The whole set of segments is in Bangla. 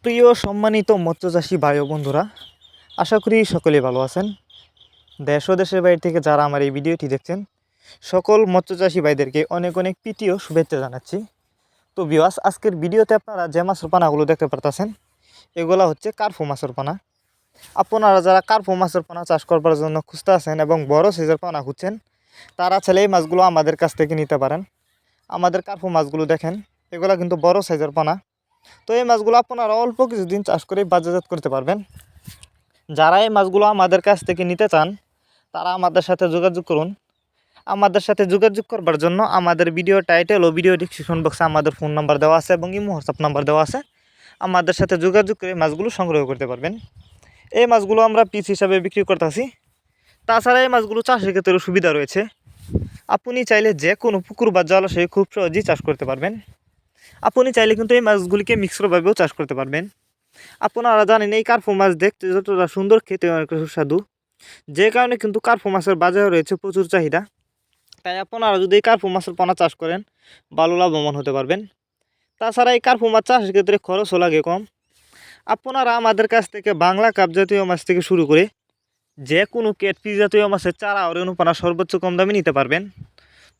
প্রিয় সম্মানিত মৎস্যচাষী ভাই ও বন্ধুরা, আশা করি সকলেই ভালো আছেন। দেশ ও দেশের বাইরে থেকে যারা আমার এই ভিডিওটি দেখছেন, সকল মৎস্যচাষী ভাইদেরকে অনেক অনেক প্রীতি ও শুভেচ্ছা জানাচ্ছি। তো ভিউয়ার্স, আজকের ভিডিওতে আপনারা যে মাছের পোনাগুলো দেখতে পারতেছেন, এগুলো হচ্ছে কার্পো মাছের পোনা। আপনারা যারা কার্পো মাছের পোনা চাষ করবার জন্য খুঁজতে আছেন এবং বড় সাইজের পোনা খুঁজছেন, তারা চাইলে এই মাছগুলো আমাদের কাছ থেকে নিতে পারেন। আমাদের কার্পো মাছগুলো দেখেন, এগুলো কিন্তু বড় সাইজের পোনা। তো এই মাছগুলো আপনারা অল্প কিছুদিন চাষ করে বাজারজাত করতে পারবেন। যারা এই মাছগুলো আমাদের কাছ থেকে নিতে চান, তারা আমাদের সাথে যোগাযোগ করুন। আমাদের সাথে যোগাযোগ করবার জন্য আমাদের ভিডিও টাইটেল ও ভিডিও ডিসক্রিপশন বক্সে আমাদের ফোন নাম্বার দেওয়া আছে এবং ইমো হোয়াটসঅ্যাপ নাম্বার দেওয়া আছে। আমাদের সাথে যোগাযোগ করে মাছগুলো সংগ্রহ করতে পারবেন। এই মাছগুলো আমরা পিস হিসাবে বিক্রি করতেছি। তাছাড়া এই মাছগুলো চাষের ক্ষেত্রে সুবিধা রয়েছে। আপনি চাইলে যে কোনো পুকুর বা জলাশয়ে খুব সহজেই চাষ করতে পারবেন। আপনি চাইলে কিন্তু এই মাছগুলিকে মিশ্রভাবেও চাষ করতে পারবেন। আপনারা জানেন এই কার্পো মাছ দেখতে যতটা সুন্দর, খেতে অনেক সুস্বাদু, যে কারণে কিন্তু কার্পো মাছের বাজারে রয়েছে প্রচুর চাহিদা। তাই আপনারা যদি এই কার্পো মাছের পোনা চাষ করেন, ভালো লাভবান হতে পারবেন। তাছাড়া এই কার্পো মাছ চাষের ক্ষেত্রে খরচও লাগে কম। আপনারা আমাদের কাছ থেকে বাংলা কাপ জাতীয় মাছ থেকে শুরু করে যে কোনো ক্যাটফিশ জাতীয় মাছের চারা ও রেণুপানা সর্বোচ্চ কম দামে নিতে পারবেন।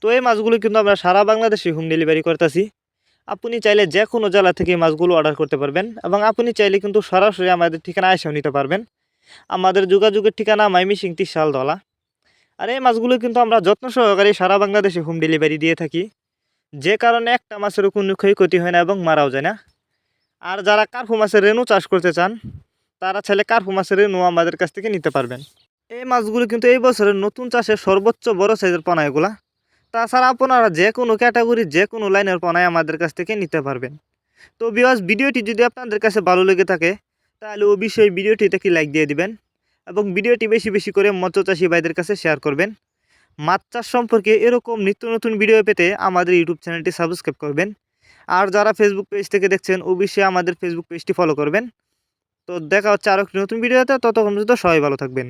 তো এই মাছগুলো কিন্তু আমরা সারা বাংলাদেশে হোম ডেলিভারি করতেছি। আপনি চাইলে যে কোনো জেলা থেকে মাছগুলো অর্ডার করতে পারবেন এবং আপনি চাইলে কিন্তু সরাসরি আমাদের ঠিকানা এসেও নিতে পারবেন। আমাদের যোগাযোগের ঠিকানা ময়মনসিংহ শালদলা। আর এই মাছগুলো কিন্তু আমরা যত্ন সহকারে সারা বাংলাদেশে হোম ডেলিভারি দিয়ে থাকি, যে কারণে একটা মাছেরও কোনো ক্ষয়ক্ষতি হয় না এবং মারাও যায় না। আর যারা কার্পো মাছের রেণু চাষ করতে চান, তারা চাইলে কার্পো মাছের রেণু আমাদের কাছ থেকে নিতে পারবেন। এই মাছগুলো কিন্তু এই বছরের নতুন চাষের সর্বোচ্চ বড় সাইজের পোনা এগুলা। তাছাড়া আপনারা যে কোনো ক্যাটাগরি, যে কোনো লাইনের পোনায় আমাদের কাছ থেকে নিতে পারবেন। তো ভিউয়ার্স, ভিডিওটি যদি আপনাদের কাছে ভালো লেগে থাকে, তাহলে অবশ্যই ভিডিওটিতে কি লাইক দিয়ে দিবেন এবং ভিডিওটি বেশি বেশি করে মৎস্যচাষী ভাইদের কাছে শেয়ার করবেন। মাছ চাষ সম্পর্কে এরকম নিত্য নতুন ভিডিও পেতে আমাদের ইউটিউব চ্যানেলটি সাবস্ক্রাইব করবেন। আর যারা ফেসবুক পেজ থেকে দেখছেন, অবশ্যই আমাদের ফেসবুক পেজটি ফলো করবেন। তো দেখা হচ্ছে আরও একটি নতুন ভিডিওতে। ততক্ষণ পর্যন্ত সবাই ভালো থাকবেন।